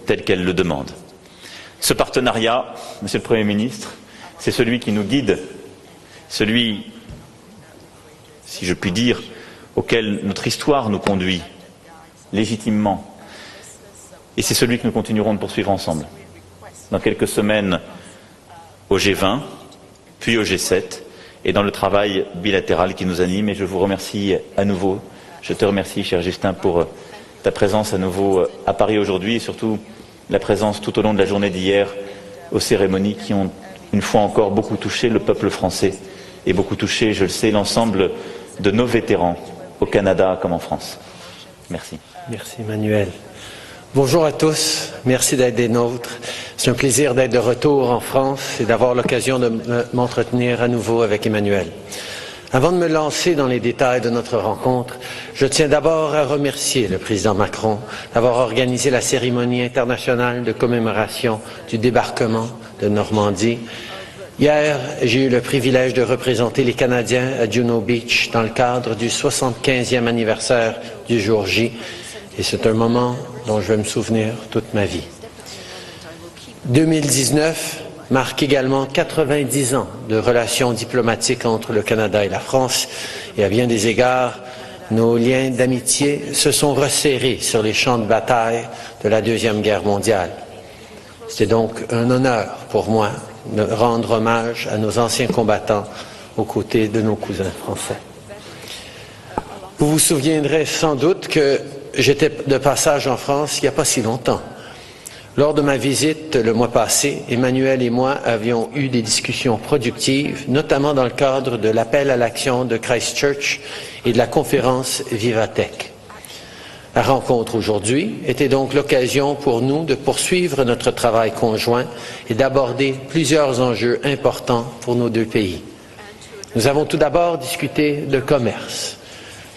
telle qu'elle le demande. Ce partenariat, Monsieur le Premier ministre, c'est celui qui nous guide, celui, si je puis dire, auquel notre histoire nous conduit légitimement. Et c'est celui que nous continuerons de poursuivre ensemble. Dans quelques semaines au G20, puis au G7, et dans le travail bilatéral qui nous anime. Et je vous remercie à nouveau. Je te remercie, cher Justin, pour ta présence à nouveau à Paris aujourd'hui et surtout la présence tout au long de la journée d'hier aux cérémonies qui ont une fois encore beaucoup touché le peuple français et beaucoup touché, je le sais, l'ensemble de nos vétérans au Canada comme en France. Merci. Merci Emmanuel. Bonjour à tous, merci d'être des nôtres. C'est un plaisir d'être de retour en France et d'avoir l'occasion de m'entretenir à nouveau avec Emmanuel. Avant de me lancer dans les détails de notre rencontre, je tiens d'abord à remercier le président Macron d'avoir organisé la cérémonie internationale de commémoration du débarquement de Normandie. Hier, j'ai eu le privilège de représenter les Canadiens à Juno Beach dans le cadre du 75e anniversaire du jour J. Et c'est un moment dont je vais me souvenir toute ma vie. 2019 marque également 90 ans de relations diplomatiques entre le Canada et la France. Et à bien des égards, nos liens d'amitié se sont resserrés sur les champs de bataille de la Deuxième Guerre mondiale. C'est donc un honneur pour moi de rendre hommage à nos anciens combattants aux côtés de nos cousins français. Vous vous souviendrez sans doute que j'étais de passage en France il n'y a pas si longtemps. Lors de ma visite le mois passé, Emmanuel et moi avions eu des discussions productives, notamment dans le cadre de l'appel à l'action de Christchurch et de la conférence Vivatech. La rencontre aujourd'hui était donc l'occasion pour nous de poursuivre notre travail conjoint et d'aborder plusieurs enjeux importants pour nos deux pays. Nous avons tout d'abord discuté de commerce.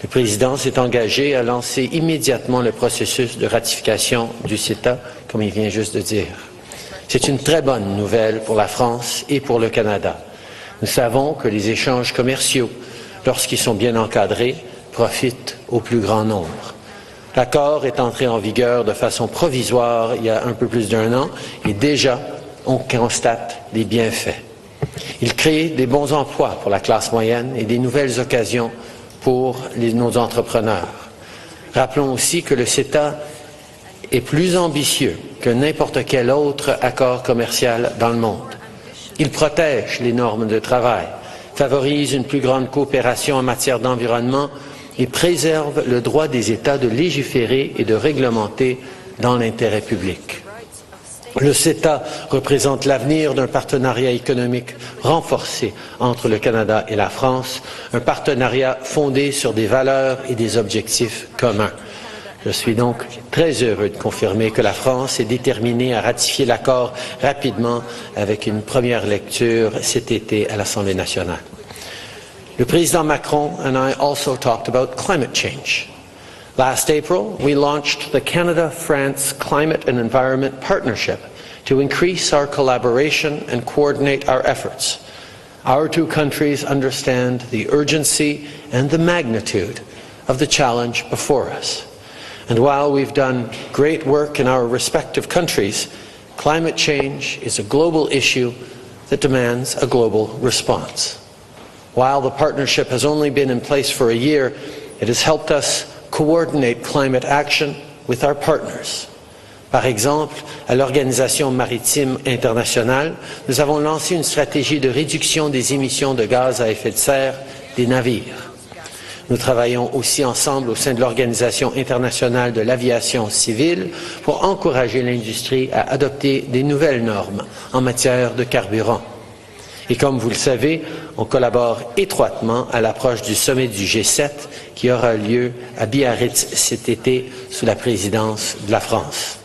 Le président s'est engagé à lancer immédiatement le processus de ratification du CETA, comme il vient juste de dire. C'est une très bonne nouvelle pour la France et pour le Canada. Nous savons que les échanges commerciaux, lorsqu'ils sont bien encadrés, profitent au plus grand nombre. L'accord est entré en vigueur de façon provisoire il y a un peu plus d'1 an et déjà on constate des bienfaits. Il crée des bons emplois pour la classe moyenne et des nouvelles occasions pour nos entrepreneurs. Rappelons aussi que le CETA est plus ambitieux que n'importe quel autre accord commercial dans le monde. Il protège les normes de travail, favorise une plus grande coopération en matière d'environnement et préserve le droit des États de légiférer et de réglementer dans l'intérêt public. Le CETA représente l'avenir d'un partenariat économique renforcé entre le Canada et la France, un partenariat fondé sur des valeurs et des objectifs communs. Je suis donc très heureux de confirmer que la France est déterminée à ratifier l'accord rapidement avec une première lecture cet été à l'Assemblée nationale. Le président Macron and I also talked about climate change. Last April, we launched the Canada-France Climate and Environment Partnership to increase our collaboration and coordinate our efforts. Our two countries understand the urgency and the magnitude of the challenge before us. And while we've done great work in our respective countries, climate change is a global issue that demands a global response. While the partnership has only been in place for a year, it has helped us coordinate climate action with our partners. Par exemple, à l'Organisation maritime internationale, nous avons lancé une stratégie de réduction des émissions de gaz à effet de serre des navires. Nous travaillons aussi ensemble au sein de l'Organisation internationale de l'aviation civile pour encourager l'industrie à adopter des nouvelles normes en matière de carburant. Et comme vous le savez, on collabore étroitement à l'approche du sommet du G7 qui aura lieu à Biarritz cet été sous la présidence de la France.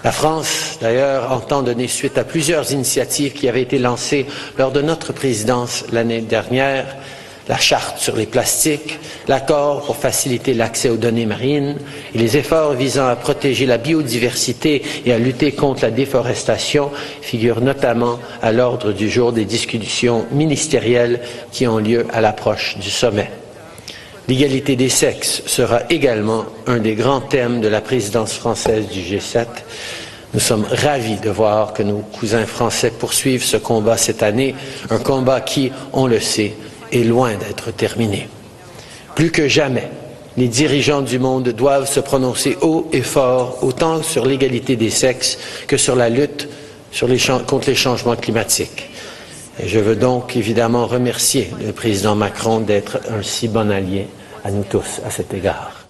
La France, d'ailleurs, entend donner suite à plusieurs initiatives qui avaient été lancées lors de notre présidence l'année dernière, la charte sur les plastiques, l'accord pour faciliter l'accès aux données marines et les efforts visant à protéger la biodiversité et à lutter contre la déforestation figurent notamment à l'ordre du jour des discussions ministérielles qui ont lieu à l'approche du sommet. L'égalité des sexes sera également un des grands thèmes de la présidence française du G7. Nous sommes ravis de voir que nos cousins français poursuivent ce combat cette année, un combat qui, on le sait, est loin d'être terminé. Plus que jamais, les dirigeants du monde doivent se prononcer haut et fort, autant sur l'égalité des sexes que sur la lutte contre les changements climatiques. Et je veux donc évidemment remercier le président Macron d'être un si bon allié à nous tous à cet égard.